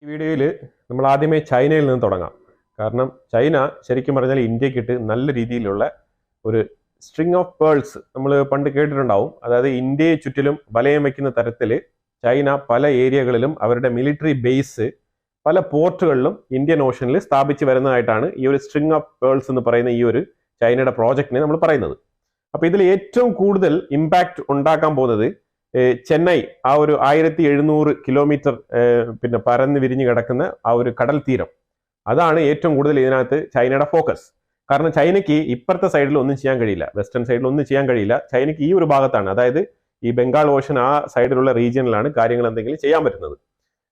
ഈ വീഡിയോയിൽ നമ്മൾ ആദ്യമേ ചൈനയിൽ നിന്ന് തുടങ്ങാം. കാരണം ചൈന ശരിക്കും പറഞ്ഞാൽ ഇന്ത്യക്കിട്ട് നല്ല രീതിയിലുള്ള ഒരു സ്ട്രിങ് ഓഫ് പേൾസ് നമ്മൾ പണ്ട് കേട്ടിട്ടുണ്ടാവും. അതായത് ഇന്ത്യയെ ചുറ്റിലും വലയം വയ്ക്കുന്ന തരത്തിൽ ചൈന പല ഏരിയകളിലും അവരുടെ മിലിറ്ററി ബേസ് പല പോർട്ടുകളിലും ഇന്ത്യൻ ഓഷനിൽ സ്ഥാപിച്ച് വരുന്നതായിട്ടാണ് ഈ ഒരു സ്ട്രിങ് ഓഫ് പേൾസ് എന്ന് പറയുന്ന ഈ ഒരു ചൈനയുടെ പ്രോജക്റ്റിനെ നമ്മൾ പറയുന്നത്. അപ്പോൾ ഇതിൽ ഏറ്റവും കൂടുതൽ ഇമ്പാക്റ്റ് ഉണ്ടാക്കാൻ പോകുന്നത് ചെന്നൈ ആ ഒരു 1700 കിലോമീറ്റർ പിന്നെ പരന്ന് വിരിഞ്ഞ് കിടക്കുന്ന ആ ഒരു കടൽ തീരം, അതാണ് ഏറ്റവും കൂടുതൽ ഇതിനകത്ത് ചൈനയുടെ ഫോക്കസ്. കാരണം ചൈനയ്ക്ക് ഇപ്പുറത്തെ സൈഡിൽ ഒന്നും ചെയ്യാൻ കഴിയില്ല, വെസ്റ്റേൺ സൈഡിൽ ഒന്നും ചെയ്യാൻ കഴിയില്ല. ചൈനയ്ക്ക് ഈ ഒരു ഭാഗത്താണ്, അതായത് ഈ ബംഗാൾ ഓഷൻ ആ സൈഡിലുള്ള റീജിയനിലാണ് കാര്യങ്ങൾ എന്തെങ്കിലും ചെയ്യാൻ പറ്റുന്നത്.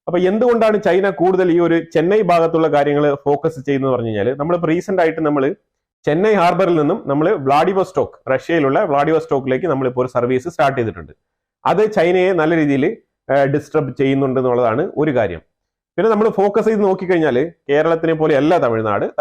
അപ്പൊ എന്തുകൊണ്ടാണ് ചൈന കൂടുതൽ ഈ ഒരു ചെന്നൈ ഭാഗത്തുള്ള കാര്യങ്ങൾ ഫോക്കസ് ചെയ്യുന്നത് പറഞ്ഞു കഴിഞ്ഞാൽ, നമ്മളിപ്പോൾ റീസെന്റ് ആയിട്ട് നമ്മൾ ചെന്നൈ ഹാർബറിൽ നിന്നും നമ്മൾ വ്ളാഡിവോസ്റ്റോക്ക്, റഷ്യയിലുള്ള വ്ളാഡിവോസ്റ്റോക്കിലേക്ക് നമ്മളിപ്പോൾ ഒരു സർവീസ് സ്റ്റാർട്ട് ചെയ്തിട്ടുണ്ട്. അത് ചൈനയെ നല്ല രീതിയിൽ ഡിസ്റ്റർബ് ചെയ്യുന്നുണ്ട് എന്നുള്ളതാണ് ഒരു കാര്യം. പിന്നെ നമ്മൾ ഫോക്കസ് ചെയ്ത് നോക്കിക്കഴിഞ്ഞാൽ കേരളത്തിനെ പോലെ അല്ല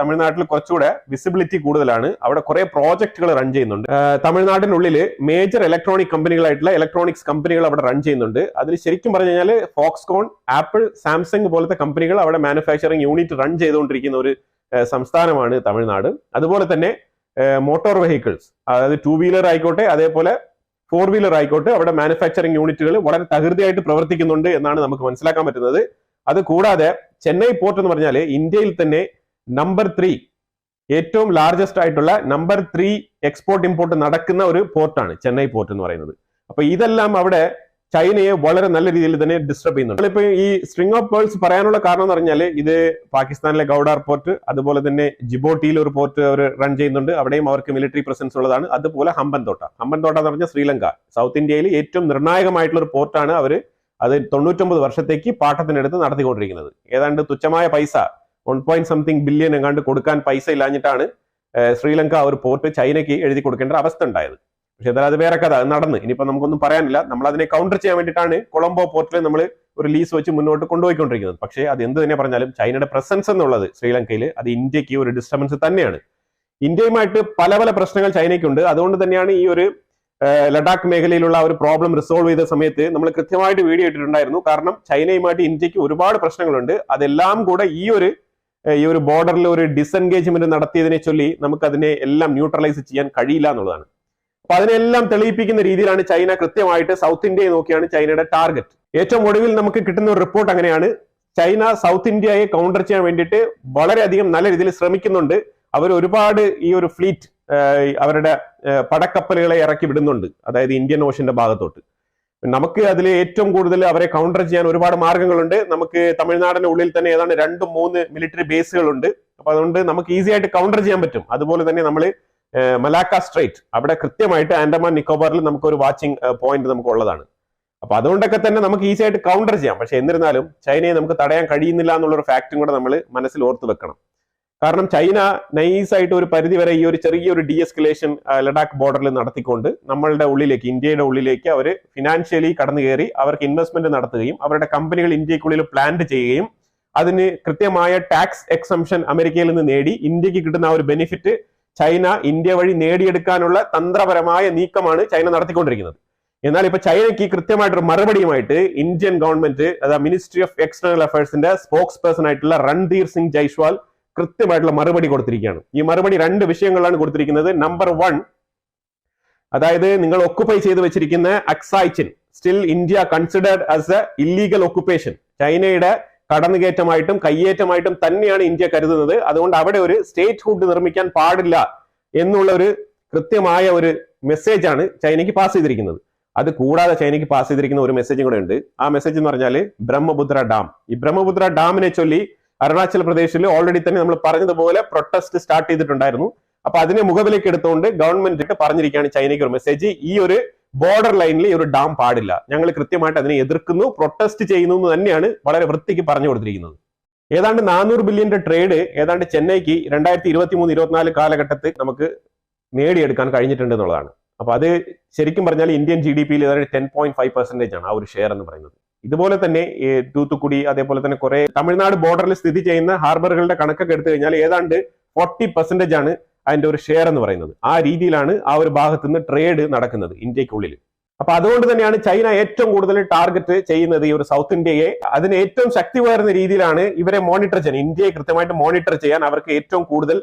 തമിഴ്നാട്ടിൽ കുറച്ചുകൂടെ വിസിബിലിറ്റി കൂടുതലാണ്. അവിടെ കുറെ പ്രോജക്റ്റുകൾ റൺ ചെയ്യുന്നുണ്ട്. തമിഴ്നാടിനുള്ളിൽ മേജർ ഇലക്ട്രോണിക് കമ്പനികളായിട്ടുള്ള ഇലക്ട്രോണിക്സ് കമ്പനികൾ അവിടെ റൺ ചെയ്യുന്നുണ്ട്. അതിൽ ശരിക്കും പറഞ്ഞു കഴിഞ്ഞാൽ ഫോക്സ്കോൺ, ആപ്പിൾ, സാംസങ് പോലത്തെ കമ്പനികൾ അവിടെ മാനുഫാക്ചറിങ് യൂണിറ്റ് റൺ ചെയ്തുകൊണ്ടിരിക്കുന്ന ഒരു സംസ്ഥാനമാണ് തമിഴ്നാട്. അതുപോലെ തന്നെ മോട്ടോർ വെഹിക്കിൾസ്, അതായത് 2 വീലർ ആയിക്കോട്ടെ അതേപോലെ 4 വീലർ ആയിക്കോട്ടെ, അവിടെ മാനുഫാക്ചറിങ് യൂണിറ്റുകൾ വളരെ തകൃതിയായിട്ട് പ്രവർത്തിക്കുന്നുണ്ട് എന്നാണ് നമുക്ക് മനസ്സിലാക്കാൻ പറ്റുന്നത്. അത് കൂടാതെ ചെന്നൈ പോർട്ട് എന്ന് പറഞ്ഞാൽ ഇന്ത്യയിൽ തന്നെ നമ്പർ 3 ഏറ്റവും ലാർജസ്റ്റ് ആയിട്ടുള്ള നമ്പർ 3 എക്സ്പോർട്ട് ഇമ്പോർട്ട് നടക്കുന്ന ഒരു പോർട്ടാണ് ചെന്നൈ പോർട്ട് എന്ന് പറയുന്നത്. അപ്പൊ ഇതെല്ലാം അവിടെ ചൈനയെ വളരെ നല്ല രീതിയിൽ തന്നെ ഡിസ്റ്റർബ് ചെയ്യുന്നുണ്ട്. നമ്മളിപ്പോ ഈ സ്ട്രിങ് ഓഫ് പേൾസ് പറയാനുള്ള കാരണം എന്ന് പറഞ്ഞാൽ, ഇത് പാകിസ്ഥാനിലെ ഗൗഡാർ പോർട്ട്, അതുപോലെ തന്നെ ജിബോട്ടിയിൽ ഒരു പോർട്ട് അവർ റൺ ചെയ്യുന്നുണ്ട്, അവിടെയും അവർക്ക് മിലിറ്ററി പ്രസൻസ് ഉള്ളതാണ്. അതുപോലെ ഹമ്പൻതോട്ട എന്ന് പറഞ്ഞാൽ ശ്രീലങ്ക, സൗത്ത് ഇന്ത്യയിൽ ഏറ്റവും നിർണായകമായിട്ടുള്ള ഒരു പോർട്ടാണ് അവർ അത് 99 വർഷത്തേക്ക് പാട്ടത്തിനെടുത്ത് നടത്തിക്കൊണ്ടിരിക്കുന്നത്. ഏതാണ്ട് തുച്ഛമായ പൈസ 1 ബില്യൺ എങ്ങാണ്ട് കൊടുക്കാൻ പൈസ ഇല്ലാഞ്ഞിട്ടാണ് ശ്രീലങ്ക ഒരു പോർട്ട് ചൈനയ്ക്ക് എഴുതി കൊടുക്കേണ്ട അവസ്ഥ ഉണ്ടായത്. പക്ഷെ എന്തായാലും അത് വേറെ കഥ, അത് നടന്ന്. ഇനിയിപ്പോ നമുക്കൊന്നും പറയാനില്ല. നമ്മൾ അതിനെ കൗണ്ടർ ചെയ്യാൻ വേണ്ടിയിട്ടാണ് കൊളംബോ പോർട്ടിൽ നമ്മൾ ഒരു ലീസ് വെച്ച് മുന്നോട്ട് കൊണ്ടുപോയിക്കൊണ്ടിരിക്കുന്നത്. പക്ഷേ അത് എന്ത് തന്നെ പറഞ്ഞാലും ചൈനയുടെ പ്രസൻസ് എന്നുള്ളത് ശ്രീലങ്കയിൽ അത് ഇന്ത്യക്ക് ഒരു ഡിസ്റ്റർബൻസ് തന്നെയാണ്. ഇന്ത്യയുമായിട്ട് പല പല പ്രശ്നങ്ങൾ ചൈനയ്ക്കുണ്ട്. അതുകൊണ്ട് തന്നെയാണ് ഈ ഒരു ലഡാക്ക് മേഖലയിലുള്ള ഒരു പ്രോബ്ലം റിസോൾവ് ചെയ്ത സമയത്ത് നമ്മൾ കൃത്യമായിട്ട് വീഡിയോ ഇട്ടിട്ടുണ്ടായിരുന്നു. കാരണം ചൈനയുമായിട്ട് ഇന്ത്യക്ക് ഒരുപാട് പ്രശ്നങ്ങളുണ്ട്. അതെല്ലാം കൂടെ ഈ ഒരു ബോർഡറിൽ ഒരു ഡിസെൻഗേജ്മെന്റ് നടത്തിയതിനെ ചൊല്ലി നമുക്ക് അതിനെ എല്ലാം ന്യൂട്രലൈസ് ചെയ്യാൻ കഴിയില്ല എന്നുള്ളതാണ്. അപ്പൊ അതിനെല്ലാം തെളിയിപ്പിക്കുന്ന രീതിയിലാണ് ചൈന കൃത്യമായിട്ട് സൗത്ത് ഇന്ത്യയെ നോക്കിയാണ് ചൈനയുടെ ടാർഗറ്റ്. ഏറ്റവും ഒടുവിൽ നമുക്ക് കിട്ടുന്ന ഒരു റിപ്പോർട്ട് അങ്ങനെയാണ്. ചൈന സൗത്ത് ഇന്ത്യയെ കൗണ്ടർ ചെയ്യാൻ വേണ്ടിയിട്ട് വളരെയധികം നല്ല രീതിയിൽ ശ്രമിക്കുന്നുണ്ട്. അവർ ഒരുപാട് ഈ ഒരു ഫ്ലീറ്റ്, അവരുടെ പടക്കപ്പലുകളെ ഇറക്കി വിടുന്നുണ്ട്, അതായത് ഇന്ത്യൻ ഓഷന്റെ ഭാഗത്തോട്ട്. നമുക്ക് അതിൽ ഏറ്റവും കൂടുതൽ അവരെ കൗണ്ടർ ചെയ്യാൻ ഒരുപാട് മാർഗങ്ങളുണ്ട്. നമുക്ക് തമിഴ്നാടിന്റെ ഉള്ളിൽ തന്നെ ഏതാണ്ട് 2-3 മിലിറ്ററി ബേസുകളുണ്ട്. അപ്പൊ അതുകൊണ്ട് നമുക്ക് ഈസി ആയിട്ട് കൗണ്ടർ ചെയ്യാൻ പറ്റും. അതുപോലെ തന്നെ നമ്മൾ മലാക്ക സ്ട്രൈറ്റ്, അവിടെ കൃത്യമായിട്ട് ആൻഡമാൻ നിക്കോബാറിൽ നമുക്ക് ഒരു വാച്ചിങ് പോയിന്റ് നമുക്ക് ഉള്ളതാണ്. അപ്പൊ അതുകൊണ്ടൊക്കെ തന്നെ നമുക്ക് ഈസി ആയിട്ട് കൗണ്ടർ ചെയ്യാം. പക്ഷെ എന്നിരുന്നാലും ചൈനയെ നമുക്ക് തടയാൻ കഴിയുന്നില്ല എന്നുള്ളൊരു ഫാക്റ്റും കൂടെ നമ്മൾ മനസ്സിൽ ഓർത്ത് വെക്കണം. കാരണം ചൈന നൈസായിട്ട് ഒരു പരിധി വരെ ഈ ഒരു ചെറിയൊരു ഡീഎസ്കലേഷൻ ലഡാക്ക് ബോർഡറിൽ നടത്തിക്കൊണ്ട് നമ്മളുടെ ഉള്ളിലേക്ക്, ഇന്ത്യയുടെ ഉള്ളിലേക്ക് അവർ ഫിനാൻഷ്യലി കടന്നു കയറി അവർക്ക് ഇൻവെസ്റ്റ്മെന്റ് നടത്തുകയും അവരുടെ കമ്പനികൾ ഇന്ത്യക്കുള്ളിൽ പ്ലാന്റ് ചെയ്യുകയും അതിന് കൃത്യമായ ടാക്സ് എക്സംഷൻ അമേരിക്കയിൽ നിന്ന് നേടി ഇന്ത്യക്ക് കിട്ടുന്ന ആ ഒരു ബെനിഫിറ്റ് ചൈന ഇന്ത്യ വഴി നേടിയെടുക്കാനുള്ള തന്ത്രപരമായ നീക്കമാണ് ചൈന നടത്തിക്കൊണ്ടിരിക്കുന്നത്. എന്നാൽ ഇപ്പൊ ചൈനയ്ക്ക് കൃത്യമായിട്ടൊരു മറുപടിയുമായിട്ട് ഇന്ത്യൻ ഗവൺമെന്റ്, അതായത് മിനിസ്ട്രി ഓഫ് എക്സ്റ്റേണൽ അഫയേഴ്സിന്റെ സ്പോക്സ് പേഴ്സൺ ആയിട്ടുള്ള രൺധീർ സിംഗ് ജയ്സ്വാൾ കൃത്യമായിട്ടുള്ള മറുപടി കൊടുത്തിരിക്കുകയാണ്. ഈ മറുപടി 2 വിഷയങ്ങളാണ് കൊടുത്തിരിക്കുന്നത്. നമ്പർ 1, അതായത് നിങ്ങൾ ഒക്കുപൈ ചെയ്ത് വെച്ചിരിക്കുന്ന Aksai Chin still India considered as a illegal occupation, ചൈനയുടെ കടന്നുകയറ്റമായിട്ടും കയ്യേറ്റമായിട്ടും തന്നെയാണ് ഇന്ത്യ കരുതുന്നത്. അതുകൊണ്ട് അവിടെ ഒരു സ്റ്റേറ്റ് ഹുഡ് നിർമ്മിക്കാൻ പാടില്ല എന്നുള്ള ഒരു കൃത്യമായ ഒരു മെസ്സേജാണ് ചൈനയ്ക്ക് പാസ് ചെയ്തിരിക്കുന്നത്. അത് കൂടാതെ ചൈനയ്ക്ക് പാസ് ചെയ്തിരിക്കുന്ന ഒരു മെസ്സേജും കൂടെ ഉണ്ട്. ആ മെസ്സേജ് എന്ന് പറഞ്ഞാൽ ബ്രഹ്മപുത്ര ഡാം. ഈ ബ്രഹ്മപുത്ര ഡാമിനെ ചൊല്ലി അരുണാചൽ പ്രദേശിൽ ഓൾറെഡി തന്നെ നമ്മൾ പറഞ്ഞതുപോലെ പ്രൊട്ടസ്റ്റ് സ്റ്റാർട്ട് ചെയ്തിട്ടുണ്ടായിരുന്നു. അപ്പൊ അതിനെ മുഖവിലേക്ക് എടുത്തുകൊണ്ട് ഗവൺമെന്റ് പറഞ്ഞിരിക്കുകയാണ് ചൈനയ്ക്ക് ഒരു മെസ്സേജ്, ഈ ഒരു ബോർഡർ ലൈനിൽ ഈ ഒരു ഡാം പാടില്ല, ഞങ്ങൾ കൃത്യമായിട്ട് അതിനെ എതിർക്കുന്നു, പ്രൊട്ടസ്റ്റ് ചെയ്യുന്നു എന്ന് തന്നെയാണ് വളരെ വൃത്തിക്ക് പറഞ്ഞു കൊടുത്തിരിക്കുന്നത്. ഏതാണ്ട് 400 ബില്യന്റെ ട്രേഡ് ഏതാണ്ട് ചെന്നൈക്ക് 2023-24 കാലഘട്ടത്തിൽ നമുക്ക് നേടിയെടുക്കാൻ കഴിഞ്ഞിട്ടുണ്ട് എന്നുള്ളതാണ്. അപ്പൊ അത് ശരിക്കും പറഞ്ഞാൽ ഇന്ത്യൻ GDP-യിൽ ഏതാണ്ട് 10.5% ആണ് ആ ഒരു ഷെയർ എന്ന് പറയുന്നത്. ഇതുപോലെ തന്നെ തൂത്തുക്കുടി, അതേപോലെ തന്നെ കുറെ തമിഴ്നാട് ബോർഡറിൽ സ്ഥിതി ചെയ്യുന്ന ഹാർബറുകളുടെ കണക്കൊക്കെ എടുത്തു കഴിഞ്ഞാൽ ഏതാണ്ട് 40% ആണ് അതിന്റെ ഒരു ഷെയർ എന്ന് പറയുന്നത്. ആ രീതിയിലാണ് ആ ഒരു ഭാഗത്ത് നിന്ന് ട്രേഡ് നടക്കുന്നത് ഇന്ത്യക്കുള്ളിൽ. അപ്പൊ അതുകൊണ്ട് തന്നെയാണ് ചൈന ഏറ്റവും കൂടുതൽ ടാർഗറ്റ് ചെയ്യുന്നത് ഈ ഒരു സൗത്ത് ഇന്ത്യയെ. അതിന് ഏറ്റവും ശക്തി പകരുന്ന രീതിയിലാണ് ഇവരെ മോണിറ്റർ ചെയ്യാൻ, ഇന്ത്യയെ കൃത്യമായിട്ട് മോണിറ്റർ ചെയ്യാൻ അവർക്ക് ഏറ്റവും കൂടുതൽ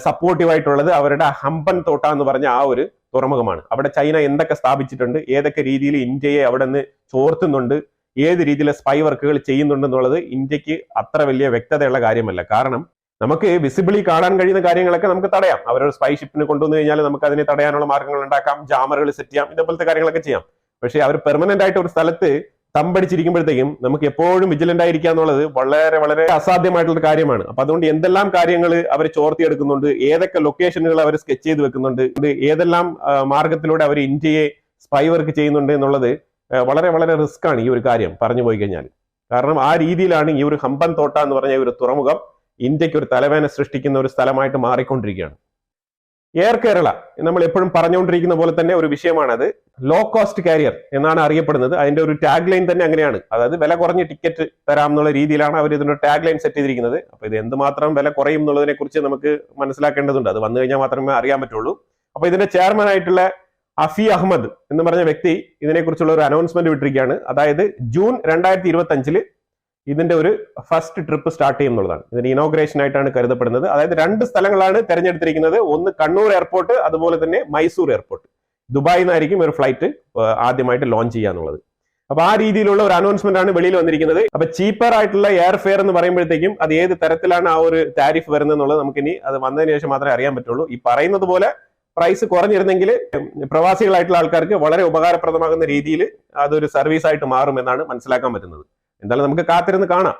സപ്പോർട്ടീവ് ആയിട്ടുള്ളത് അവരുടെ ഹംബൻ തോട്ട എന്ന് പറഞ്ഞ ആ ഒരു തുറമുഖമാണ്. അവിടെ ചൈന എന്തൊക്കെ സ്ഥാപിച്ചിട്ടുണ്ട്, ഏതൊക്കെ രീതിയിൽ ഇന്ത്യയെ അവിടെ നിന്ന് ചോർത്തുന്നുണ്ട്, ഏത് രീതിയിലെ സ്പൈ വർക്കുകൾ ചെയ്യുന്നുണ്ടെന്നുള്ളത് ഇന്ത്യക്ക് അത്ര വലിയ വ്യക്തതയുള്ള കാര്യമല്ല. കാരണം നമുക്ക് വിസിബിളി കാണാൻ കഴിയുന്ന കാര്യങ്ങളൊക്കെ നമുക്ക് തടയാം. അവരൊരു സ്പൈ ഷിപ്പിന് കൊണ്ടുവന്നു കഴിഞ്ഞാൽ നമുക്ക് അതിനെ തടയാനുള്ള മാർഗങ്ങൾ ഉണ്ടാക്കാം, ജാമറുകൾ സെറ്റ് ചെയ്യാം, ഇതേപോലത്തെ കാര്യങ്ങളൊക്കെ ചെയ്യാം. പക്ഷേ അവർ പെർമനന്റ് ആയിട്ട് ഒരു സ്ഥലത്ത് തമ്പടിച്ചിരിക്കുമ്പോഴത്തേക്കും നമുക്ക് എപ്പോഴും വിജിലന്റ് ആയിരിക്കുക എന്നുള്ളത് വളരെ വളരെ അസാധ്യമായിട്ടുള്ള കാര്യമാണ്. അപ്പൊ അതുകൊണ്ട് എന്തെല്ലാം കാര്യങ്ങൾ അവർ ചോർത്തിയെടുക്കുന്നുണ്ട്, ഏതൊക്കെ ലൊക്കേഷനുകൾ അവർ സ്കെച്ച് ചെയ്ത് വെക്കുന്നുണ്ട്, ഏതെല്ലാം മാർഗത്തിലൂടെ അവർ ഇന്ത്യയെ സ്പൈ വർക്ക് ചെയ്യുന്നുണ്ട് എന്നുള്ളത് വളരെ വളരെ റിസ്ക് ആണ് ഈ ഒരു കാര്യം പറഞ്ഞു പോയി കഴിഞ്ഞാൽ. കാരണം ആ രീതിയിലാണ് ഈ ഒരു ഹംബൻ തോട്ട എന്ന് പറഞ്ഞ ഒരു തുറമുഖം ഇന്ത്യക്ക് ഒരു തലവേദന സൃഷ്ടിക്കുന്ന ഒരു സ്ഥലമായിട്ട് മാറിക്കൊണ്ടിരിക്കുകയാണ്. എയർ കേരള നമ്മൾ എപ്പോഴും പറഞ്ഞുകൊണ്ടിരിക്കുന്ന പോലെ തന്നെ ഒരു വിഷയമാണത്. ലോ കോസ്റ്റ് കാരിയർ എന്നാണ് അറിയപ്പെടുന്നത്. അതിന്റെ ഒരു ടാഗ് ലൈൻ തന്നെ അങ്ങനെയാണ്. അതായത് വില കുറഞ്ഞ ടിക്കറ്റ് തരാം എന്നുള്ള രീതിയിലാണ് അവർ ഇതിന്റെ ടാഗ് ലൈൻ സെറ്റ് ചെയ്തിരിക്കുന്നത്. അപ്പൊ ഇത് എന്തുമാത്രം വില കുറയും എന്നുള്ളതിനെ കുറിച്ച് നമുക്ക് മനസ്സിലാക്കേണ്ടതുണ്ട്. അത് വന്നു കഴിഞ്ഞാൽ മാത്രമേ അറിയാൻ പറ്റുള്ളൂ. അപ്പൊ ഇതിന്റെ ചെയർമാൻ ആയിട്ടുള്ള അഫി അഹമ്മദ് എന്ന് പറഞ്ഞ വ്യക്തി ഇതിനെക്കുറിച്ചുള്ള ഒരു അനൗൺസ്മെന്റ് വിട്ടിരിക്കുകയാണ്. അതായത് ജൂൺ 2025 ഇതിന്റെ ഒരു ഫസ്റ്റ് ട്രിപ്പ് സ്റ്റാർട്ട് ചെയ്യുന്നുള്ളതാണ്. ഇതിന് ഇനോഗ്രേഷൻ ആയിട്ടാണ് കരുതപ്പെടുന്നത്. അതായത് 2 സ്ഥലങ്ങളാണ് തെരഞ്ഞെടുത്തിരിക്കുന്നത്. ഒന്ന് കണ്ണൂർ എയർപോർട്ട്, അതുപോലെ തന്നെ മൈസൂർ എയർപോർട്ട്. ദുബായിൽ നിന്നായിരിക്കും ഒരു ഫ്ലൈറ്റ് ആദ്യമായിട്ട് ലോഞ്ച് ചെയ്യാന്നുള്ളത്. അപ്പൊ ആ രീതിയിലുള്ള ഒരു അനൗൺസ്മെന്റ് ആണ് വെളിയിൽ വന്നിരിക്കുന്നത്. അപ്പൊ ചീപ്പർ ആയിട്ടുള്ള എയർ ഫെയർ എന്ന് പറയുമ്പോഴത്തേക്കും അത് ഏത് തരത്തിലാണ് ആ ഒരു താരിഫ് വരുന്നത് എന്നുള്ളത് നമുക്കിനി അത് വന്നതിന് ശേഷം മാത്രമേ അറിയാൻ പറ്റുള്ളൂ. ഈ പറയുന്നത് പോലെ പ്രൈസ് കുറഞ്ഞിരുന്നെങ്കിൽ പ്രവാസികളായിട്ടുള്ള ആൾക്കാർക്ക് വളരെ ഉപകാരപ്രദമാകുന്ന രീതിയിൽ അതൊരു സർവീസ് ആയിട്ട് മാറുമെന്നാണ് മനസ്സിലാക്കാൻ പറ്റുന്നത്. എന്തായാലും നമുക്ക് കാത്തിരുന്ന് കാണാം.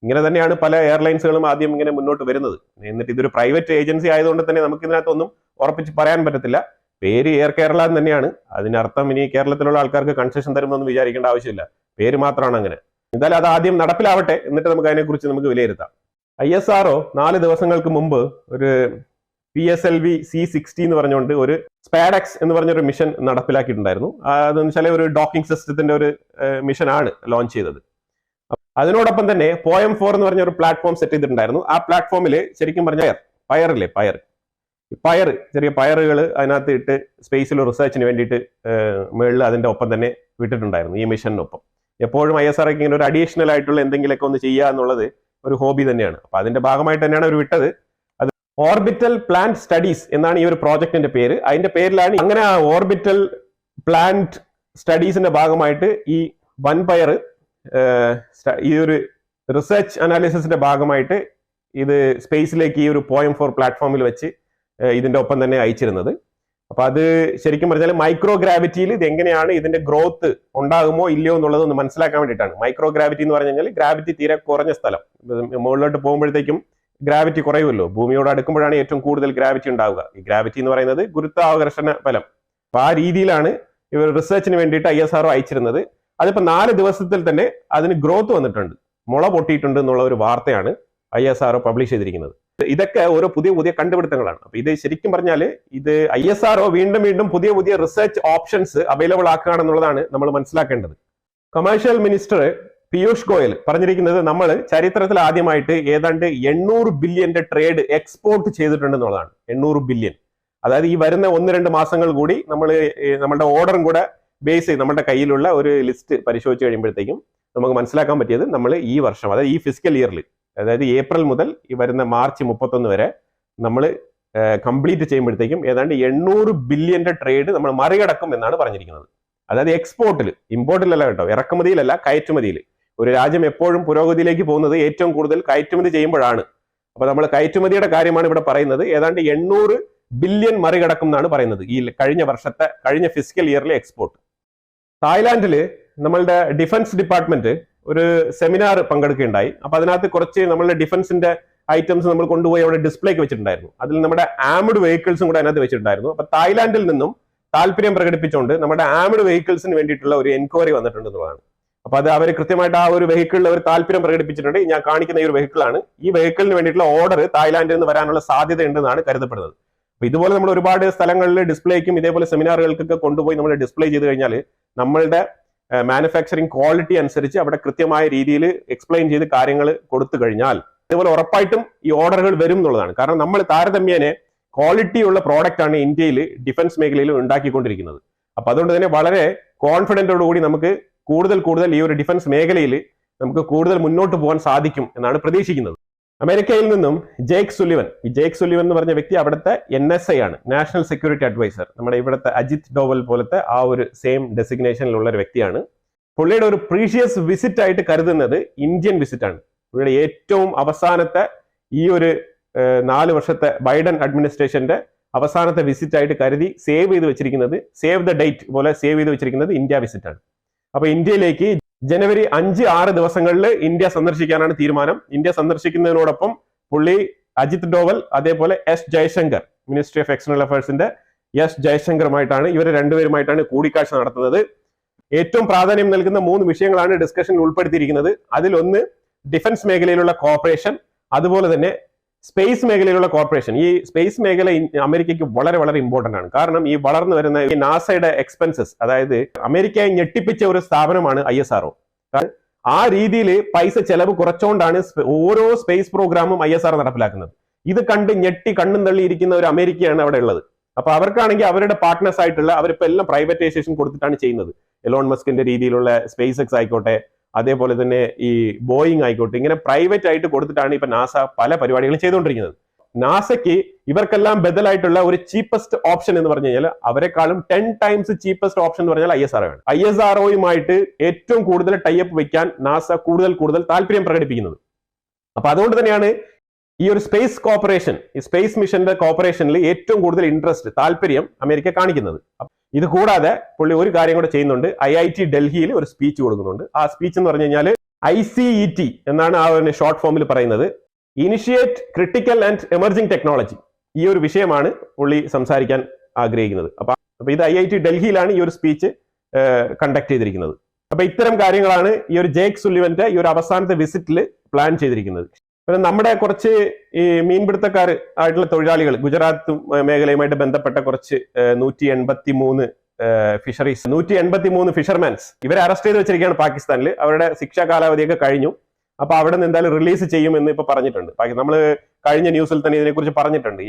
ഇങ്ങനെ തന്നെയാണ് പല എയർലൈൻസുകളും ആദ്യം ഇങ്ങനെ മുന്നോട്ട് വരുന്നത്. എന്നിട്ട് ഇതൊരു പ്രൈവറ്റ് ഏജൻസി ആയതുകൊണ്ട് തന്നെ നമുക്ക് ഇതിനകത്തൊന്നും ഉറപ്പിച്ച് പറയാൻ പറ്റത്തില്ല. പേര് എയർ കേരള എന്ന് തന്നെയാണ്. അതിനർത്ഥം ഇനി കേരളത്തിലുള്ള ആൾക്കാർക്ക് കൺസെഷൻ തരുമെന്നൊന്നും വിചാരിക്കേണ്ട ആവശ്യമില്ല. പേര് മാത്രമാണ് അങ്ങനെ. എന്തായാലും അത് ആദ്യം നടപ്പിലാവട്ടെ, എന്നിട്ട് നമുക്ക് അതിനെക്കുറിച്ച് നമുക്ക് വിലയിരുത്താം. ISRO 4 ദിവസങ്ങൾക്ക് മുമ്പ് ഒരു PSLV C60 എന്ന് പറഞ്ഞുകൊണ്ട് ഒരു സ്പാഡക്സ് എന്ന് പറഞ്ഞൊരു മിഷൻ നടപ്പിലാക്കിയിട്ടുണ്ടായിരുന്നു. അതെന്ന് വെച്ചാൽ ഒരു ഡോക്കിംഗ് സിസ്റ്റത്തിന്റെ ഒരു മിഷനാണ് ലോഞ്ച് ചെയ്തത്. അതിനോടൊപ്പം തന്നെ പോയം 4 എന്ന് പറഞ്ഞ ഒരു പ്ലാറ്റ്ഫോം സെറ്റ് ചെയ്തിട്ടുണ്ടായിരുന്നു. ആ പ്ലാറ്റ്ഫോമിൽ ശരിക്കും പറഞ്ഞ പയർ ചെറിയ പയറുകൾ അതിനകത്ത് ഇട്ട് സ്പേസിൽ റിസർച്ചിന് വേണ്ടിയിട്ട് മുകളിൽ അതിന്റെ ഒപ്പം തന്നെ വിട്ടിട്ടുണ്ടായിരുന്നു ഈ മിഷനൊപ്പം. എപ്പോഴും ISROക്ക് ഇങ്ങനെ ഒരു അഡീഷണൽ ആയിട്ടുള്ള എന്തെങ്കിലുമൊക്കെ ഒന്ന് ചെയ്യുക എന്നുള്ളത് ഒരു ഹോബി തന്നെയാണ്. അപ്പൊ അതിന്റെ ഭാഗമായിട്ട് തന്നെയാണ് അവർ വിട്ടത്. അത് ഓർബിറ്റൽ പ്ലാന്റ് സ്റ്റഡീസ് എന്നാണ് ഈ ഒരു പ്രോജക്റ്റിന്റെ പേര്. അതിന്റെ പേരിലാണ് അങ്ങനെ ആ ഓർബിറ്റൽ പ്ലാന്റ് സ്റ്റഡീസിന്റെ ഭാഗമായിട്ട് ഈ വൻപയർ ഈ ഒരു റിസർച്ച് അനാലിസിസിന്റെ ഭാഗമായിട്ട് ഇത് സ്പേസിലേക്ക് ഈ ഒരു പോയം 4 പ്ലാറ്റ്ഫോമിൽ വെച്ച് ഇതിന്റെ ഒപ്പം തന്നെ അയച്ചിരുന്നത്. അപ്പൊ അത് ശരിക്കും പറഞ്ഞാൽ മൈക്രോ ഗ്രാവിറ്റിയിൽ ഇത് എങ്ങനെയാണ് ഇതിന്റെ ഗ്രോത്ത് ഉണ്ടാകുമോ ഇല്ലയോ എന്നുള്ളത് ഒന്ന് മനസ്സിലാക്കാൻ വേണ്ടിയിട്ടാണ്. മൈക്രോ ഗ്രാവിറ്റി എന്ന് പറഞ്ഞു കഴിഞ്ഞാൽ ഗ്രാവിറ്റി തീരെ കുറഞ്ഞ സ്ഥലം, മുകളിലോട്ട് പോകുമ്പോഴത്തേക്കും ഗ്രാവിറ്റി കുറയുമല്ലോ. ഭൂമിയോട് അടുക്കുമ്പോഴാണ് ഏറ്റവും കൂടുതൽ ഗ്രാവിറ്റി ഉണ്ടാവുക. ഈ ഗ്രാവിറ്റി എന്ന് പറയുന്നത് ഗുരുത്വാകർഷണ ബലം. അപ്പൊ ആ രീതിയിലാണ് ഇവർ റിസർച്ചിന് വേണ്ടിയിട്ട് ISRO അയച്ചിരുന്നത്. അതിപ്പോ 4 ദിവസത്തിൽ തന്നെ അതിന് ഗ്രോത്ത് വന്നിട്ടുണ്ട്, മുള പൊട്ടിയിട്ടുണ്ട് എന്നുള്ള ഒരു വാർത്തയാണ് ISRO പബ്ലിഷ് ചെയ്തിരിക്കുന്നത്. ഇതൊക്കെ ഓരോ പുതിയ കണ്ടുപിടുത്തങ്ങളാണ്. അപ്പൊ ഇത് ശരിക്കും പറഞ്ഞാൽ ഇത് ISRO വീണ്ടും പുതിയ റിസർച്ച് ഓപ്ഷൻസ് അവൈലബിൾ ആക്കുകയാണെന്നുള്ളതാണ് നമ്മൾ മനസ്സിലാക്കേണ്ടത്. കൊമേഴ്ഷ്യൽ മിനിസ്റ്റർ പീയൂഷ് ഗോയൽ പറഞ്ഞിരിക്കുന്നത് നമ്മൾ ചരിത്രത്തിൽ ആദ്യമായിട്ട് ഏതാണ്ട് 800 ബില്യന്റെ ട്രേഡ് എക്സ്പോർട്ട് ചെയ്തിട്ടുണ്ടെന്നുള്ളതാണ്. 800 ബില്യൺ. അതായത് ഈ വരുന്ന 1-2 മാസങ്ങൾ കൂടി നമ്മുടെ ഓർഡറും കൂടെ ബേസ് ചെയ്ത് നമ്മുടെ കയ്യിലുള്ള ഒരു ലിസ്റ്റ് പരിശോധിച്ച് കഴിയുമ്പോഴത്തേക്കും നമുക്ക് മനസ്സിലാക്കാൻ പറ്റിയത് നമ്മൾ ഈ വർഷം, അതായത് ഈ ഫിസിക്കൽ ഇയറിൽ, അതായത് ഏപ്രിൽ മുതൽ ഈ വരുന്ന മാർച്ച് 31 വരെ നമ്മൾ കംപ്ലീറ്റ് ചെയ്യുമ്പോഴത്തേക്കും ഏതാണ്ട് 800 ബില്യന്റെ ട്രേഡ് നമ്മൾ മറികടക്കും എന്നാണ് പറഞ്ഞിരിക്കുന്നത്. അതായത് എക്സ്പോർട്ടിൽ, ഇമ്പോർട്ടിലല്ല കേട്ടോ, ഇറക്കുമതിയിലല്ല, കയറ്റുമതിയിൽ. ഒരു രാജ്യം എപ്പോഴും പുരോഗതിയിലേക്ക് പോകുന്നത് ഏറ്റവും കൂടുതൽ കയറ്റുമതി ചെയ്യുമ്പോഴാണ്. അപ്പൊ നമ്മൾ കയറ്റുമതിയുടെ കാര്യമാണ് ഇവിടെ പറയുന്നത്. ഏതാണ്ട് 800 ബില്യൺ മറികടക്കും എന്നാണ് പറയുന്നത് ഈ കഴിഞ്ഞ ഫിസിക്കൽ ഇയറിലെ എക്സ്പോർട്ട്. തായ്ലാന്റിൽ നമ്മളുടെ ഡിഫൻസ് ഡിപ്പാർട്ട്മെന്റ് ഒരു സെമിനാർ പങ്കെടുക്കുകയുണ്ടായി. അപ്പൊ അതിനകത്ത് കുറച്ച് നമ്മളുടെ ഡിഫൻസിന്റെ ഐറ്റംസ് നമ്മൾ കൊണ്ടുപോയി അവിടെ ഡിസ്പ്ലേക്ക് വെച്ചിട്ടുണ്ടായിരുന്നു. അതിൽ നമ്മുടെ ആംഡ് വെഹിക്കിൾസും കൂടെ അതിനകത്ത് വെച്ചിട്ടുണ്ടായിരുന്നു. അപ്പൊ തായ്ലാന്റിൽ നിന്നും താല്പര്യം പ്രകടിപ്പിച്ചുകൊണ്ട് നമ്മുടെ ആംഡ് വെഹിക്കിൾസിന് വേണ്ടിയിട്ടുള്ള ഒരു എൻക്വയറി വന്നിട്ടുണ്ട് എന്നുള്ളതാണ്. അപ്പൊ അത് അവർ കൃത്യമായിട്ട് ആ ഒരു വെഹിക്കിളിൽ അവർ താല്പര്യം പ്രകടിപ്പിച്ചിട്ടുണ്ട്. ഞാൻ കാണിക്കുന്ന ഈ ഒരു വെഹിക്കിളാണ്. ഈ വെഹിക്കിളിന് വേണ്ടിയിട്ടുള്ള ഓർഡർ തായ്ലാന്റിൽ നിന്ന് വരാനുള്ള സാധ്യത ഉണ്ടെന്നാണ് കരുതപ്പെടുന്നത്. അപ്പൊ ഇതുപോലെ നമ്മൾ ഒരുപാട് സ്ഥലങ്ങളിൽ ഡിസ്പ്ലേക്കും ഇതേപോലെ സെമിനാറുകൾക്കൊക്കെ കൊണ്ടുപോയി നമ്മൾ ഡിസ്പ്ലേ ചെയ്ത് കഴിഞ്ഞാൽ നമ്മളുടെ മാനുഫാക്ചറിങ് ക്വാളിറ്റി അനുസരിച്ച് അവിടെ കൃത്യമായ രീതിയിൽ എക്സ്പ്ലെയിൻ ചെയ്ത് കാര്യങ്ങൾ കൊടുത്തു കഴിഞ്ഞാൽ ഇതുപോലെ ഉറപ്പായിട്ടും ഈ ഓർഡറുകൾ വരും എന്നുള്ളതാണ്. കാരണം നമ്മൾ താരതമ്യേന ക്വാളിറ്റി ഉള്ള പ്രോഡക്റ്റ് ആണ് ഇന്ത്യയിൽ ഡിഫൻസ് മേഖലയിൽ ഉണ്ടാക്കിക്കൊണ്ടിരിക്കുന്നത്. അപ്പൊ അതുകൊണ്ട് തന്നെ വളരെ കോൺഫിഡന്റോടുകൂടി നമുക്ക് കൂടുതൽ ഈ ഒരു ഡിഫൻസ് മേഖലയിൽ നമുക്ക് കൂടുതൽ മുന്നോട്ട് പോകാൻ സാധിക്കും എന്നാണ് പ്രതീക്ഷിക്കുന്നത്. അമേരിക്കയിൽ നിന്നും ജേക്ക് സുലിവൻ, ഈ ജേക്ക് സുലിവൻ എന്ന് പറഞ്ഞ വ്യക്തി അവിടുത്തെ NSA ആണ്, നാഷണൽ സെക്യൂരിറ്റി അഡ്വൈസർ. നമ്മുടെ ഇവിടുത്തെ അജിത് ഡോവൽ പോലത്തെ ആ ഒരു സെയിം ഡെസിഗ്നേഷനിലുള്ള ഒരു വ്യക്തിയാണ്. പുള്ളിയുടെ ഒരു പ്രീഷ്യസ് വിസിറ്റ് ആയിട്ട് കരുതുന്നത് ഇന്ത്യൻ വിസിറ്റ് ആണ്. പുള്ളിയുടെ ഏറ്റവും അവസാനത്തെ ഈ ഒരു 4 വർഷത്തെ ബൈഡൻ അഡ്മിനിസ്ട്രേഷന്റെ അവസാനത്തെ വിസിറ്റ് ആയിട്ട് കരുതി സേവ് ചെയ്ത് വെച്ചിരിക്കുന്നത്, സേവ് ദ ഡേറ്റ് പോലെ സേവ് ചെയ്ത് വെച്ചിരിക്കുന്നത് ഇന്ത്യ വിസിറ്റ് ആണ്. അപ്പൊ ഇന്ത്യയിലേക്ക് ജനുവരി 5-6 ദിവസങ്ങളിൽ ഇന്ത്യ സന്ദർശിക്കാനാണ് തീരുമാനം. ഇന്ത്യ സന്ദർശിക്കുന്നതിനോടൊപ്പം പുള്ളി അജിത് ഡോവൽ അതേപോലെ S Jaishankar, ministry of external അഫയേഴ്സിന്റെ S ജയശങ്കറുമായിട്ടാണ്, ഇവർ രണ്ടുപേരുമായിട്ടാണ് കൂടിക്കാഴ്ച നടത്തുന്നത്. ഏറ്റവും പ്രാധാന്യം നൽകുന്ന 3 വിഷയങ്ങളാണ് ഡിസ്കഷനിൽ ഉൾപ്പെടുത്തിയിരിക്കുന്നത്. അതിലൊന്ന് ഡിഫൻസ് മേഖലയിലുള്ള കോർപ്പറേഷൻ, അതുപോലെ തന്നെ സ്പേസ് മേഖലയിലുള്ള കോർപ്പറേഷൻ. ഈ സ്പേസ് മേഖല അമേരിക്കയ്ക്ക് വളരെ വളരെ ഇമ്പോർട്ടന്റ് ആണ്. കാരണം ഈ വളർന്നു വരുന്ന ഈ നാസയുടെ എക്സ്പെൻസസ്, അതായത് അമേരിക്കയെ ഞെട്ടിപ്പിച്ച ഒരു സ്ഥാപനമാണ് ISRO. ആ രീതിയിൽ പൈസ ചെലവ് കുറച്ചുകൊണ്ടാണ് ഓരോ സ്പേസ് പ്രോഗ്രാമും ISRO നടപ്പിലാക്കുന്നത്. ഇത് കണ്ട് ഞെട്ടി കണ്ണും തള്ളിയിരിക്കുന്ന ഒരു അമേരിക്കയാണ് അവിടെ ഉള്ളത്. അപ്പൊ അവർക്കാണെങ്കിൽ അവരുടെ പാർട്ട്നേഴ്സ് ആയിട്ടുള്ള അവരിപ്പോ എല്ലാം പ്രൈവറ്റൈസേഷൻ കൊടുത്തിട്ടാണ് ചെയ്യുന്നത്. എലോൺ മസ്കിന്റെ രീതിയിലുള്ള സ്പേസ് എക്സ് ആയിക്കോട്ടെ, അതേപോലെ തന്നെ ഈ ബോയിങ് ആയിക്കോട്ടെ, ഇങ്ങനെ പ്രൈവറ്റ് ആയിട്ട് കൊടുത്തിട്ടാണ് ഇപ്പൊ നാസ പല പരിപാടികളും ചെയ്തുകൊണ്ടിരിക്കുന്നത്. നാസയ്ക്ക് ഇവർക്കെല്ലാം ബദലായിട്ടുള്ള ഒരു ചീപ്പസ്റ്റ് ഓപ്ഷൻ എന്ന് പറഞ്ഞു കഴിഞ്ഞാൽ അവരെക്കാളും 10 times ചീപ്പസ്റ്റ് ഓപ്ഷൻ എന്ന് പറഞ്ഞാൽ ISRO ആണ്. ISROയുമായിട്ട് ഏറ്റവും കൂടുതൽ ടൈപ്പ് വെക്കാൻ നാസ കൂടുതൽ താല്പര്യം പ്രകടിപ്പിക്കുന്നത്. അപ്പൊ അതുകൊണ്ട് തന്നെയാണ് ഈ ഒരു സ്പേസ് കോർപ്പറേഷൻ, ഈ സ്പേസ് മിഷന്റെ കോർപ്പറേഷനിൽ ഏറ്റവും കൂടുതൽ താല്പര്യം അമേരിക്ക കാണിക്കുന്നത്. ഇത് കൂടാതെ പുള്ളി ഒരു കാര്യം കൂടെ ചെയ്യുന്നുണ്ട്. IIT ഡൽഹിയിൽ ഒരു സ്പീച്ച് കൊടുക്കുന്നുണ്ട്. ആ സ്പീച്ച് എന്ന് പറഞ്ഞു കഴിഞ്ഞാൽ ICET എന്നാണ് ആ ഒരു ഷോർട്ട് ഫോമിൽ പറയുന്നത്. Initiate critical and emerging technology. ഈ ഒരു വിഷയമാണ് പുള്ളി സംസാരിക്കാൻ ആഗ്രഹിക്കുന്നത്. അപ്പൊ ഇത് IIT ഡൽഹിയിലാണ് ഈ ഒരു സ്പീച്ച് കണ്ടക്ട് ചെയ്തിരിക്കുന്നത്. അപ്പൊ ഇത്തരം കാര്യങ്ങളാണ് ഈ ഒരു ജേക്ക് സുലിവന്റെ ഈ ഒരു അവസാനത്തെ വിസിറ്റിൽ പ്ലാൻ ചെയ്തിരിക്കുന്നത്. പിന്നെ നമ്മുടെ കുറച്ച് ഈ മീൻപിടുത്തക്കാർ ആയിട്ടുള്ള തൊഴിലാളികൾ, ഗുജറാത്ത് മേഖലയുമായിട്ട് ബന്ധപ്പെട്ട കുറച്ച് 183 ഫിഷറീസ്, 183 ഫിഷർമാൻസ്, ഇവരെ അറസ്റ്റ് ചെയ്ത് വെച്ചിരിക്കുകയാണ് പാകിസ്ഥാനിൽ. അവരുടെ ശിക്ഷാ കാലാവധിയൊക്കെ കഴിഞ്ഞു. അപ്പൊ അവിടെ നിന്ന് എന്തായാലും റിലീസ് ചെയ്യുമെന്ന് ഇപ്പൊ പറഞ്ഞിട്ടുണ്ട്. നമ്മൾ കഴിഞ്ഞ ന്യൂസിൽ തന്നെ ഇതിനെക്കുറിച്ച് പറഞ്ഞിട്ടുണ്ട്,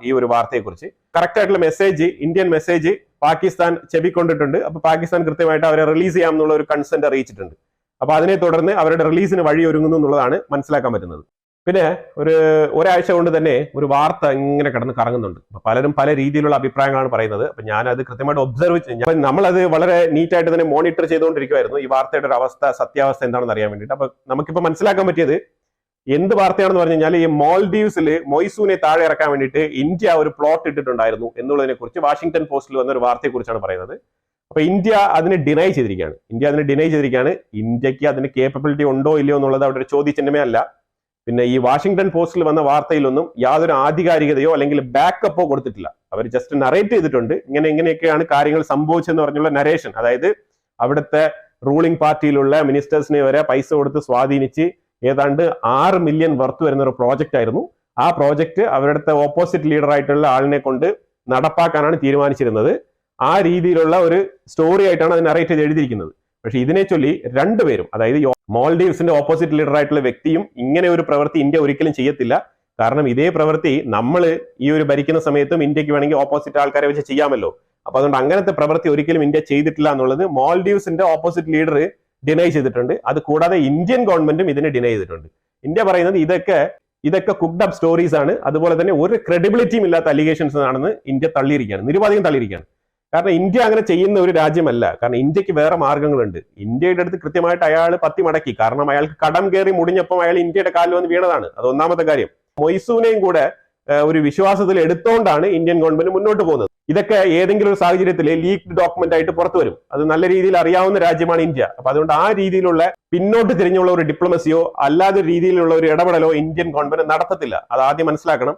ഈ ഒരു വാർത്തയെക്കുറിച്ച്. കറക്റ്റ് ആയിട്ടുള്ള മെസ്സേജ്, ഇന്ത്യൻ മെസ്സേജ് പാകിസ്ഥാൻ ചെവിക്കൊണ്ടിട്ടുണ്ട്. അപ്പൊ പാകിസ്ഥാൻ കൃത്യമായിട്ട് അവരെ റിലീസ് ചെയ്യാമെന്നുള്ള ഒരു കൺസെന്റ് അറിയിച്ചിട്ടുണ്ട്. അപ്പൊ അതിനെ തുടർന്ന് അവരുടെ റിലീസിന് വഴി ഒരുങ്ങുന്നു എന്നുള്ളതാണ് മനസ്സിലാക്കാൻ പറ്റുന്നത്. പിന്നെ ഒരാഴ്ച കൊണ്ട് തന്നെ ഒരു വാർത്ത ഇങ്ങനെ കിടന്ന് കറങ്ങുന്നുണ്ട്. പലരും പല രീതിയിലുള്ള അഭിപ്രായങ്ങളാണ് പറയുന്നത്. അപ്പൊ ഞാനത് കൃത്യമായിട്ട് ഒബ്സർവ് ചെയ്ത് നമ്മളത് വളരെ നീറ്റായിട്ട് തന്നെ മോണിറ്റർ ചെയ്തുകൊണ്ടിരിക്കുമായിരുന്നു, ഈ വാർത്തയുടെ ഒരു സത്യാവസ്ഥ എന്താണെന്ന് അറിയാൻ വേണ്ടിയിട്ട്. അപ്പൊ നമുക്കിപ്പോ മനസ്സിലാക്കാൻ പറ്റിയത് എന്ത് വാർത്തയാണെന്ന് പറഞ്ഞു കഴിഞ്ഞാൽ, ഈ മാൽഡീവ്സിൽ മൊയ്സൂനെ താഴെ ഇറക്കാൻ വേണ്ടിയിട്ട് ഇന്ത്യ ഒരു പ്ലോട്ട് ഇട്ടിട്ടുണ്ടായിരുന്നു എന്നുള്ളതിനെ കുറിച്ച് വാഷിംഗ്ടൺ പോസ്റ്റിൽ വന്ന ഒരു വാർത്തയെ കുറിച്ചാണ് പറയുന്നത്. അപ്പൊ ഇന്ത്യ അതിനെ ഡിനൈ ചെയ്തിരിക്കുകയാണ്. ഇന്ത്യക്ക് അതിന് കേപ്പബിലിറ്റി ഉണ്ടോ ഇല്ലയോ എന്നുള്ളത് അവിടെ ഒരു ചോദ്യചിഹ്നമേ അല്ല. പിന്നെ ഈ വാഷിംഗ്ടൺ പോസ്റ്റിൽ വന്ന വാർത്തയിലൊന്നും യാതൊരു ആധികാരികതയോ അല്ലെങ്കിൽ ബാക്കപ്പോ കൊടുത്തിട്ടില്ല. അവർ ജസ്റ്റ് നറേറ്റ് ചെയ്തിട്ടുണ്ട്, ഇങ്ങനെയൊക്കെയാണ് കാര്യങ്ങൾ സംഭവിച്ചെന്ന് പറഞ്ഞുള്ള നരേഷൻ. അതായത് അവിടുത്തെ റൂളിംഗ് പാർട്ടിയിലുള്ള മിനിസ്റ്റേഴ്സിനെ വരെ പൈസ കൊടുത്ത് സ്വാധീനിച്ച് ഏതാണ്ട് 6 മില്യൺ വർത്ത് വരുന്ന ഒരു പ്രോജക്റ്റ് ആയിരുന്നു. ആ പ്രോജക്റ്റ് അവരുടെ ഓപ്പോസിറ്റ് ലീഡർ ആയിട്ടുള്ള ആളിനെ കൊണ്ട് നടപ്പാക്കാനാണ് തീരുമാനിച്ചിരുന്നത്. ആ രീതിയിലുള്ള ഒരു സ്റ്റോറി ആയിട്ടാണ് അത് നറേറ്റ് ചെയ്ത് എഴുതിയിരിക്കുന്നത്. പക്ഷെ ഇതിനെ ചൊല്ലി രണ്ടുപേരും, അതായത് മാൽഡീവ്സിന്റെ ഓപ്പോസിറ്റ് ലീഡർ ആയിട്ടുള്ള വ്യക്തിയും ഇങ്ങനെ ഒരു പ്രവൃത്തി ഇന്ത്യ ഒരിക്കലും ചെയ്യത്തില്ല. കാരണം ഇതേ പ്രവൃത്തി നമ്മൾ ഈ ഒരു ഭരിക്കുന്ന സമയത്തും ഇന്ത്യക്ക് വേണമെങ്കിൽ ഓപ്പോസിറ്റ് ആൾക്കാരെ വെച്ച് ചെയ്യാമല്ലോ. അപ്പൊ അതുകൊണ്ട് അങ്ങനത്തെ പ്രവൃത്തി ഒരിക്കലും ഇന്ത്യ ചെയ്തിട്ടില്ല എന്നുള്ളത് മാൽഡീവ്സിന്റെ ഓപ്പോസിറ്റ് ലീഡർ ഡിനൈ ചെയ്തിട്ടുണ്ട്. അത് കൂടാതെ ഇന്ത്യൻ ഗവൺമെന്റും ഇതിനെ ഡിനൈ ചെയ്തിട്ടുണ്ട്. ഇന്ത്യ പറയുന്നത് ഇതൊക്കെ കുക്ഡ് അപ്പ് സ്റ്റോറീസ് ആണ്, അതുപോലെ തന്നെ ഒരു ക്രെഡിബിലിറ്റിയും ഇല്ലാത്ത അലിഗേഷൻസ് ആണെന്ന് ഇന്ത്യ തള്ളിയിരിക്കുകയാണ്, നിരുപാധികം തള്ളിയിരിക്കുകയാണ്. കാരണം ഇന്ത്യ അങ്ങനെ ചെയ്യുന്ന ഒരു രാജ്യമല്ല. കാരണം ഇന്ത്യക്ക് വേറെ മാർഗങ്ങളുണ്ട്. ഇന്ത്യയുടെ അടുത്ത് കൃത്യമായിട്ട് അയാൾ പത്തി മടക്കി. കാരണം അയാൾക്ക് കടം കയറി മുടിഞ്ഞപ്പം അയാൾ ഇന്ത്യയുടെ കാലിൽ വന്ന് വീണതാണ്. അത് ഒന്നാമത്തെ കാര്യം. മൊയ്സൂനെയും കൂടെ ഒരു വിശ്വാസത്തിൽ എടുത്തുകൊണ്ടാണ് ഇന്ത്യൻ ഗവൺമെന്റ് മുന്നോട്ട് പോകുന്നത്. ഇതൊക്കെ ഏതെങ്കിലും ഒരു സാഹചര്യത്തിൽ ലീക്ഡ് ഡോക്യുമെന്റ് ആയിട്ട് പുറത്തു വരും. അത് നല്ല രീതിയിൽ അറിയാവുന്ന രാജ്യമാണ് ഇന്ത്യ. അപ്പൊ അതുകൊണ്ട് ആ രീതിയിലുള്ള പിന്നോട്ട് തിരിഞ്ഞുള്ള ഒരു ഡിപ്ലോമസിയോ അല്ലാതെ രീതിയിലുള്ള ഒരു ഇടപെടലോ ഇന്ത്യൻ ഗവൺമെന്റ് നടത്തത്തില്ല. അത് ആദ്യം മനസ്സിലാക്കണം.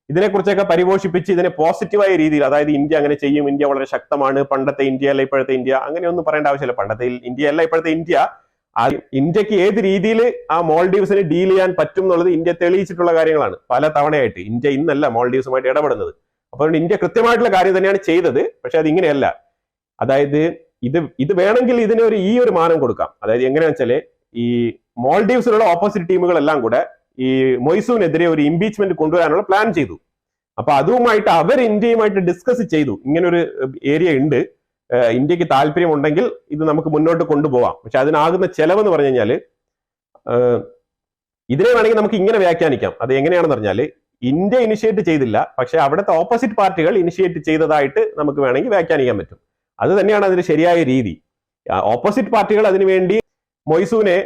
ഇതിനെക്കുറിച്ചൊക്കെ പരിപോഷിപ്പിച്ച് ഇതിനെ പോസിറ്റീവായ രീതിയിൽ, അതായത് ഇന്ത്യ അങ്ങനെ ചെയ്യും, ഇന്ത്യ വളരെ ശക്തമാണ്, പണ്ടത്തെ ഇന്ത്യ അല്ല ഇപ്പോഴത്തെ ഇന്ത്യ, അങ്ങനെയൊന്നും പറയേണ്ട ആവശ്യമില്ല. പണ്ടത്തെ ഇന്ത്യ അല്ല ഇപ്പോഴത്തെ ഇന്ത്യ. ഇന്ത്യക്ക് ഏത് രീതിയിൽ ആ മാൽഡീവ്സിനെ ഡീൽ ചെയ്യാൻ പറ്റും എന്നുള്ളത് ഇന്ത്യ തെളിയിച്ചിട്ടുള്ള കാര്യങ്ങളാണ് പല തവണയായിട്ട്. ഇന്ത്യ ഇന്നല്ല മാൽഡീവ്സുമായിട്ട് ഇടപെടുന്നത്. അപ്പോൾ ഇന്ത്യ കൃത്യമായിട്ടുള്ള കാര്യം തന്നെയാണ് ചെയ്തത്. പക്ഷെ അത് ഇങ്ങനെയല്ല. അതായത് ഇത് വേണമെങ്കിൽ ഇതിന് ഈ ഒരു മാനം കൊടുക്കാം. അതായത് എങ്ങനെയാണെന്ന് വെച്ചാല്, ഈ മാൽഡീവ്സിലുള്ള ഓപ്പോസിറ്റ് ടീമുകളെല്ലാം കൂടെ ഈ മൊയ്സൂനെതിരെ ഒരു ഇംപീച്ച്മെന്റ് കൊണ്ടുവരാനുള്ള പ്ലാൻ ചെയ്തു. അപ്പൊ അതുമായിട്ട് അവർ ഇന്ത്യയുമായിട്ട് ഡിസ്കസ് ചെയ്തു, ഇങ്ങനൊരു ഏരിയ ഉണ്ട്, ഇന്ത്യക്ക് താല്പര്യമുണ്ടെങ്കിൽ ഇത് നമുക്ക് മുന്നോട്ട് കൊണ്ടുപോകാം. പക്ഷെ അതിനാകുന്ന ചെലവെന്ന് പറഞ്ഞു കഴിഞ്ഞാൽ ഇതിനെ വേണമെങ്കിൽ നമുക്ക് ഇങ്ങനെ വ്യാഖ്യാനിക്കാം. അത് എങ്ങനെയാണെന്ന് പറഞ്ഞാൽ ഇന്ത്യ ഇനിഷ്യേറ്റ് ചെയ്തില്ല, പക്ഷെ അവിടുത്തെ ഓപ്പോസിറ്റ് പാർട്ടികൾ ഇനിഷ്യേറ്റ് ചെയ്തതായിട്ട് നമുക്ക് വേണമെങ്കിൽ വ്യാഖ്യാനിക്കാൻ പറ്റും. അത് തന്നെയാണ് അതിന്റെ ശരിയായ രീതി. ഓപ്പോസിറ്റ് പാർട്ടികൾ അതിനുവേണ്ടി മൊയ്സുവിനെ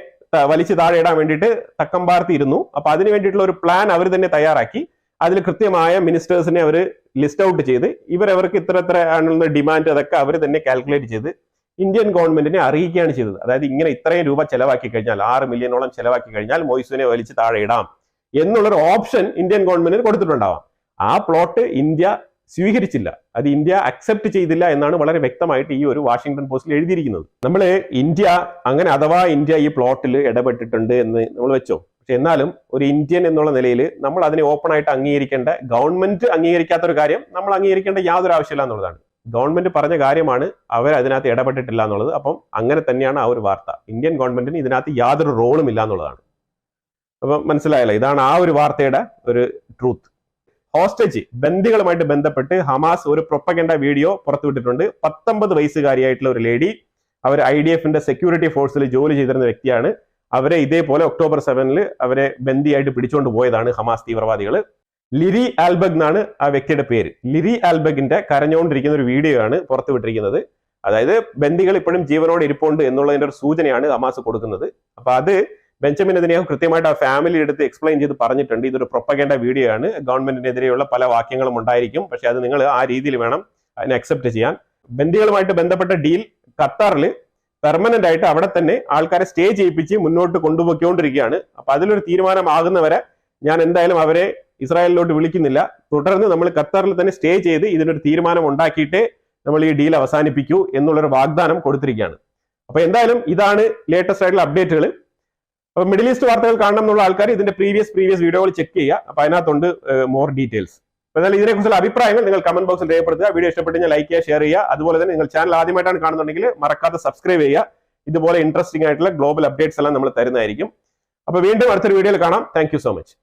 വലിച്ചു താഴെ ഇടാൻ വേണ്ടിയിട്ട് തക്കം പാർത്തിയിരുന്നു. അപ്പൊ അതിന് വേണ്ടിയിട്ടുള്ള ഒരു പ്ലാൻ അവർ തന്നെ തയ്യാറാക്കി അതിൽ കൃത്യമായ മിനിസ്റ്റേഴ്സിനെ അവർ ലിസ്റ്റ് ഔട്ട് ചെയ്ത് ഇവരവർക്ക് ഇത്ര ആണുള്ള ഡിമാൻഡ് അതൊക്കെ അവർ തന്നെ കാൽക്കുലേറ്റ് ചെയ്ത് ഇന്ത്യൻ ഗവൺമെന്റിനെ അറിയിക്കുകയാണ് ചെയ്തത്. അതായത് ഇങ്ങനെ ഇത്രയും രൂപ ചെലവാക്കി കഴിഞ്ഞാൽ 6 മില്യണോളം ചെലവാക്കി കഴിഞ്ഞാൽ മൊയ്സുവിനെ വലിച്ചു താഴെ ഇടാം എന്നുള്ളൊരു ഓപ്ഷൻ ഇന്ത്യൻ ഗവൺമെന്റിന് കൊടുത്തിട്ടുണ്ടാവാം. ആ പ്ലോട്ട് ഇന്ത്യ സ്വീകരിച്ചില്ല, അത് ഇന്ത്യ അക്സെപ്റ്റ് ചെയ്തില്ല എന്നാണ് വളരെ വ്യക്തമായിട്ട് ഈ ഒരു വാഷിംഗ്ടൺ പോസ്റ്റിൽ എഴുതിയിരിക്കുന്നത്. നമ്മൾ ഇന്ത്യ അങ്ങനെ അഥവാ ഇന്ത്യ ഈ പ്ലോട്ടിൽ ഇടപെട്ടിട്ടുണ്ട് എന്ന് നമ്മൾ വെച്ചോ, പക്ഷെ എന്നാലും ഒരു ഇന്ത്യൻ എന്നുള്ള നിലയിൽ നമ്മൾ അതിനെ ഓപ്പൺ ആയിട്ട് അംഗീകരിക്കേണ്ട, ഗവൺമെന്റ് അംഗീകരിക്കാത്ത ഒരു കാര്യം നമ്മൾ അംഗീകരിക്കേണ്ട യാതൊരു ആവശ്യമില്ല എന്നുള്ളതാണ്. ഗവൺമെന്റ് പറഞ്ഞ കാര്യമാണ്, അവർ അതിനകത്ത് ഇടപെട്ടിട്ടില്ല എന്നുള്ളത്. അപ്പം അങ്ങനെ തന്നെയാണ് ആ ഒരു വാർത്ത. ഇന്ത്യൻ ഗവൺമെന്റിന് ഇതിനകത്ത് യാതൊരു റോളും ഇല്ല എന്നുള്ളതാണ്. അപ്പം മനസ്സിലായല്ലോ, ഇതാണ് ആ ഒരു വാർത്തയുടെ ഒരു ട്രൂത്ത്. ഹോസ്റ്റേജ് ബന്ദികളുമായിട്ട് ബന്ധപ്പെട്ട് ഹമാസ് ഒരു പ്രൊപ്പഗൻഡ വീഡിയോ പുറത്തുവിട്ടിട്ടുണ്ട്. 19 വയസ്സുകാരിയായിട്ടുള്ള ഒരു ലേഡി, അവർ IDFന്റെ സെക്യൂരിറ്റി ഫോഴ്സിൽ ജോലി ചെയ്തിരുന്ന വ്യക്തിയാണ്. അവരെ ഇതേപോലെ ഒക്ടോബർ 7 അവരെ ബന്ദിയായിട്ട് പിടിച്ചുകൊണ്ട് പോയതാണ് ഹമാസ് തീവ്രവാദികൾ. ലിരി ആൽബഗ് എന്നാണ് ആ വ്യക്തിയുടെ പേര്. ലിരി ആൽബഗിന്റെ കരഞ്ഞുകൊണ്ടിരിക്കുന്ന ഒരു വീഡിയോ ആണ് പുറത്തുവിട്ടിരിക്കുന്നത്. അതായത് ബന്ദികൾ ഇപ്പോഴും ജീവനോടെ ഇരിപ്പുണ്ട് എന്നുള്ളതിന്റെ ഒരു സൂചനയാണ് ഹമാസ് കൊടുക്കുന്നത്. അപ്പൊ അത് ബെഞ്ചമിൻ നെതന്യാഹു കൃത്യമായിട്ട് ആ ഫാമിലി എടുത്ത് എക്സ്പ്ലെയിൻ ചെയ്ത് പറഞ്ഞിട്ടുണ്ട്. ഇതൊരു പ്രൊപ്പഗൻഡ വീഡിയോ ആണ്, ഗവൺമെന്റിനെതിരെയുള്ള പല വാക്യങ്ങളും ഉണ്ടായിരിക്കും, പക്ഷെ അത് നിങ്ങൾ ആ രീതിയിൽ വേണം അതിനെ അക്സെപ്റ്റ് ചെയ്യാൻ. ബന്ദികളുമായിട്ട് ബന്ധപ്പെട്ട ഡീൽ ഖത്താറിൽ പെർമനന്റ് ആയിട്ട് അവിടെ തന്നെ ആൾക്കാരെ സ്റ്റേ ചെയ്യിപ്പിച്ച് മുന്നോട്ട് കൊണ്ടുപോയിക്കൊണ്ടിരിക്കുകയാണ്. അപ്പൊ അതിലൊരു തീരുമാനമാകുന്നവരെ ഞാൻ എന്തായാലും അവരെ ഇസ്രായേലിലോട്ട് വിളിക്കുന്നില്ല. തുടർന്ന് നമ്മൾ ഖത്താറിൽ തന്നെ സ്റ്റേ ചെയ്ത് ഇതിനൊരു തീരുമാനം ഉണ്ടാക്കിയിട്ടേ നമ്മൾ ഈ ഡീൽ അവസാനിപ്പിക്കൂ എന്നുള്ളൊരു വാഗ്ദാനം കൊടുത്തിരിക്കുകയാണ്. അപ്പൊ എന്തായാലും ഇതാണ് ലേറ്റസ്റ്റ് ആയിട്ടുള്ള അപ്ഡേറ്റുകൾ. അപ്പൊ മിഡിൽ ഈസ്റ്റ് വാർത്തകൾ കാണണം എന്നുള്ള ആൾക്കാർ ഇതിന്റെ പ്രീവിയസ് വീഡിയോകൾ ചെക്ക് ചെയ്യുക. അപ്പൊ അതിനകത്തുണ്ട് മോർ ഡീറ്റെയിൽസ്. എന്നാൽ ഇതിനെക്കുറിച്ചുള്ള അഭിപ്രായങ്ങൾ നിങ്ങൾ കമന്റ് ബോക്സിൽ രേഖപ്പെടുത്തുക. വീഡിയോ ഇഷ്ടപ്പെട്ടെങ്കിൽ ലൈക്ക് ചെയ്യുക, ഷെയർ ചെയ്യുക. അതുപോലെ തന്നെ നിങ്ങൾ ചാനൽ ആദ്യമായിട്ടാണ് കാണുന്നുണ്ടെങ്കിൽ മറക്കാതെ സബ്സ്ക്രൈബ് ചെയ്യുക. ഇതുപോലെ ഇൻട്രസ്റ്റിംഗ് ആയിട്ടുള്ള ഗ്ലോബൽ അപ്ഡേറ്റ്സ് എല്ലാം നമ്മൾ തരുന്നതായിരിക്കും. അപ്പൊ വീണ്ടും അടുത്തൊരു വീഡിയോയിൽ കാണാം. Thank you so much.